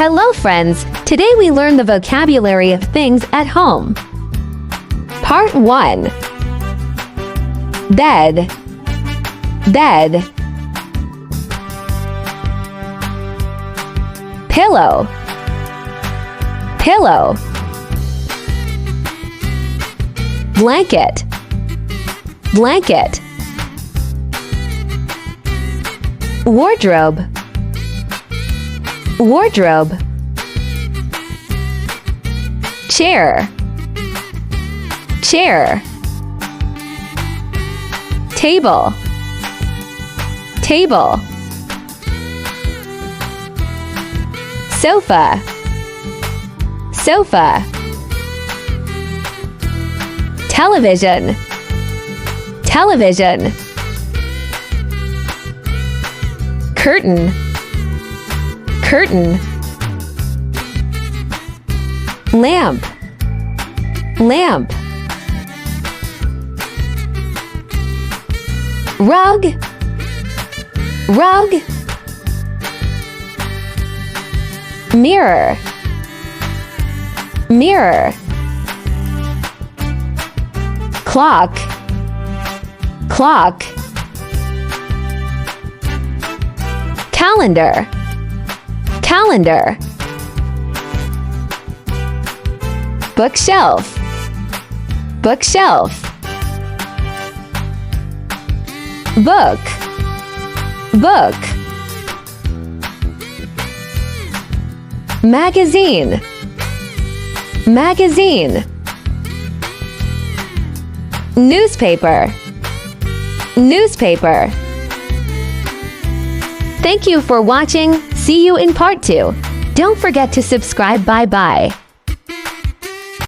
Hello friends, today we learn the vocabulary of things at home. Part 1. Bed, bed. Pillow, pillow. Blanket, blanket. Wardrobe, wardrobe. Chair, chair. Table, table. Sofa, sofa. Television, television. Curtain, curtain. Lamp, lamp. Rug, rug. Mirror, mirror. Clock, clock. Calendar, calendar. Bookshelf, bookshelf. Book, book. Magazine, magazine. Newspaper, newspaper. Thank you for watching. See you in part 2. Don't forget to subscribe. Bye bye.